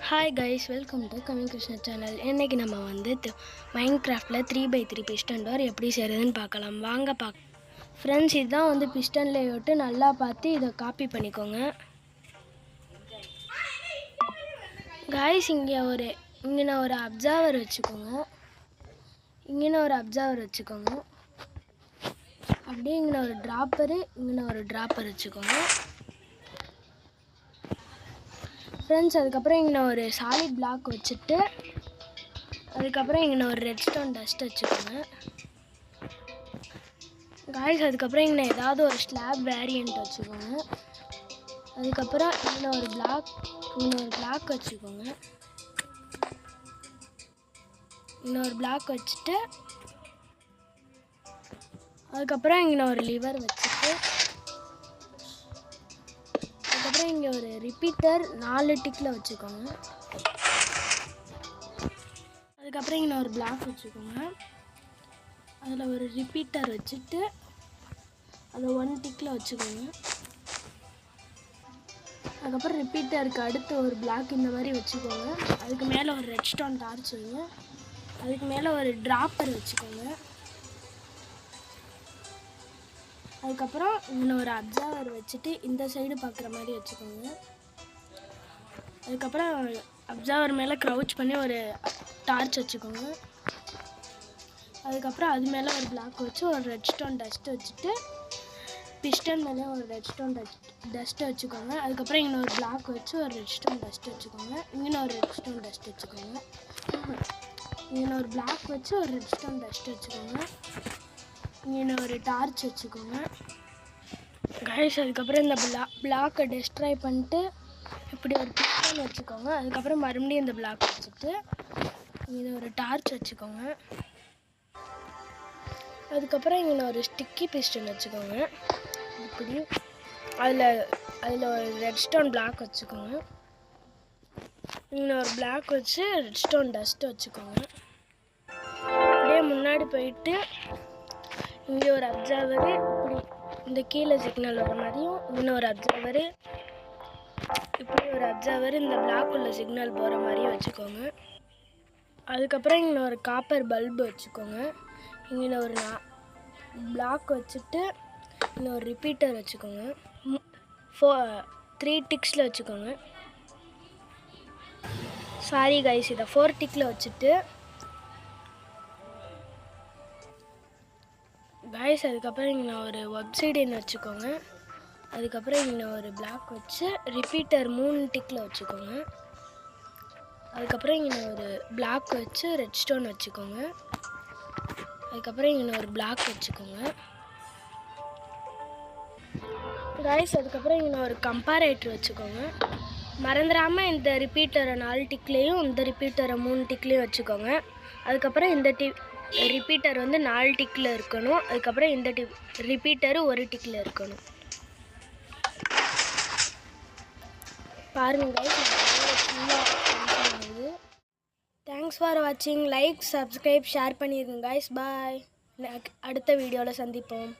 Hi guys, welcome to coming Krishna channel. இன்றைக்கி நம்ம வந்து மைன்கிராஃப்டில் 3x3 பிஸ்டன் டோர் எப்படி செய்கிறதுன்னு பார்க்கலாம். வாங்க ஃப்ரெண்ட்ஸ், இதுதான் வந்து பிஸ்டன் லேஅவுட்டு. நல்லா பார்த்து இதை காப்பி பண்ணிக்கோங்க கைஸ். இங்கே நான் ஒரு அப்சர்வர் வச்சுக்கோங்க. அப்படியே இங்கே ஒரு ட்ராப்பர் வச்சுக்கோங்க ஃப்ரெண்ட்ஸ். அதுக்கப்புறம் இங்கே ஒரு சாலிட் பிளாக் வச்சுட்டு, அதுக்கப்புறம் இங்கே ஒரு ரெட்ஸ்டோன் டஸ்ட் வச்சுக்கோங்க காய்ஸ். அதுக்கப்புறம் இங்கே ஏதாவது ஒரு ஸ்லாப் வேரியண்ட் வச்சுக்கோங்க. அதுக்கப்புறம் இங்கே ஒரு பிளாக் வச்சுக்கோங்க. இன்னொரு பிளாக் வச்சுட்டு, அதுக்கப்புறம் இங்கே ஒரு லிவர் வச்சுட்டு, அதுக்கப்புறம் இங்கே ஒரு ரிப்பீட்டர் 4 டிக்கில் வச்சுக்கோங்க. அதுக்கப்புறம் இங்கே ஒரு பிளாக் வச்சுக்கோங்க. அதில் ஒரு ரிப்பீட்டர் வச்சுட்டு அதை 1 டிக்கில் வச்சுக்கோங்க. அதுக்கப்புறம் ரிப்பீட்டருக்கு அடுத்து ஒரு பிளாக் இந்த மாதிரி வச்சுக்கோங்க. அதுக்கு மேலே ஒரு ரெட்ஸ்டோன் டார்ச் வைங்க. அதுக்கு மேலே ஒரு ட்ராப்பர் வச்சுக்கோங்க. அதுக்கப்புறம் இங்கே ஒரு அப்சர்வர் வச்சுட்டு இந்த சைடு பார்க்குற மாதிரி வச்சுக்கோங்க. அதுக்கப்புறம் அப்சர்வர் மேலே க்ரௌச் பண்ணி ஒரு டார்ச் வச்சுக்கோங்க. அதுக்கப்புறம் அது மேலே ஒரு பிளாக் வச்சு ஒரு ரெட்ஸ்டோன் டஸ்ட்டு வச்சுட்டு, பிஸ்டன் மேலே ஒரு ரெட்ஸ்டோன் டஸ்ட்டு வச்சுக்கோங்க. அதுக்கப்புறம் இங்கே ஒரு பிளாக் வச்சு ஒரு ரெட்ஸ்டோன் டஸ்ட்டு வச்சுக்கோங்க. இங்கே ஒரு ரெட்ஸ்டோன் டஸ்ட் வச்சுக்கோங்க. இங்கே ஒரு பிளாக் வச்சு ஒரு ரெட்ஸ்டோன் டஸ்ட் வச்சுக்கோங்க. இங்கே ஒரு டார்ச் வச்சுக்கோங்க கைஸ். அதுக்கப்புறம் இந்த பிளாக்கை டெஸ்ட்ராய் பண்ணிட்டு இப்படி ஒரு பிஸ்டன் வச்சுக்கோங்க. அதுக்கப்புறம் மறுபடியும் இந்த பிளாக் வச்சுட்டு இங்கே ஒரு டார்ச் வச்சுக்கோங்க. அதுக்கப்புறம் இங்கே ஒரு ஸ்டிக்கி பிஸ்டன் வச்சுக்கோங்க. இப்படி அதில் ஒரு ரெட்ஸ்டோன் பிளாக் வச்சுக்கோங்க. இங்கே ஒரு பிளாக் வச்சு ரெட்ஸ்டோன் டஸ்ட் வச்சுக்கோங்க. அப்படியே முன்னாடி போயிட்டு இங்கே ஒரு அப்சர்வரு, இப்படி இந்த கீழே சிக்னல் வர மாதிரியும், இங்கே ஒரு அப்சர்வரு, இப்படி ஒரு அப்சர்வர் இந்த பிளாக் உள்ள சிக்னல் போகிற மாதிரியும் வச்சுக்கோங்க. அதுக்கப்புறம் இங்கே ஒரு காப்பர் பல்பு வச்சுக்கோங்க. இங்கே ஒரு பிளாக் வச்சுட்டு இங்கே ஒரு ரிப்பீட்டர் வச்சுக்கோங்க. 3 டிக்ஸில் வச்சுக்கோங்க. சாரி கைஸ், இதை 4 டிக்கில் வச்சுட்டு கைஸ். அதுக்கப்புறம் இங்கே ஒரு ஒப்சிடியன் வச்சுக்கோங்க. அதுக்கப்புறம் இங்கே ஒரு பிளாக் வச்சு ரிப்பீட்டர் 3 டிக்கில் வச்சுக்கோங்க. அதுக்கப்புறம் இங்கே ஒரு பிளாக் வச்சு ரெட்ஸ்டோன் வச்சுக்கோங்க. அதுக்கப்புறம் இங்கே ஒரு பிளாக் வச்சுக்கோங்க கைஸ். அதுக்கப்புறம் இங்கே ஒரு கம்பேரேட்டர் வச்சுக்கோங்க. மறந்துடாமல் இந்த ரிப்பீட்டரை 4 டிக்லேயும் இந்த ரிப்பீட்டரை 3 டிக்லேயும் வச்சுக்கோங்க. அதுக்கப்புறம் இந்த ரிப்பீட்டர் வந்து 4 டிக்கில் இருக்கணும். அதுக்கப்புறம் இந்த ரிப்பீட்டரு 1 டிக்கில் இருக்கணும். பாருங்க கைஸ், தேங்க்ஸ் ஃபார் வாட்சிங். லைக், சப்ஸ்கிரைப், ஷேர் பண்ணிடுங்க கைஸ். பாய். அடுத்த வீடியோவில் சந்திப்போம்.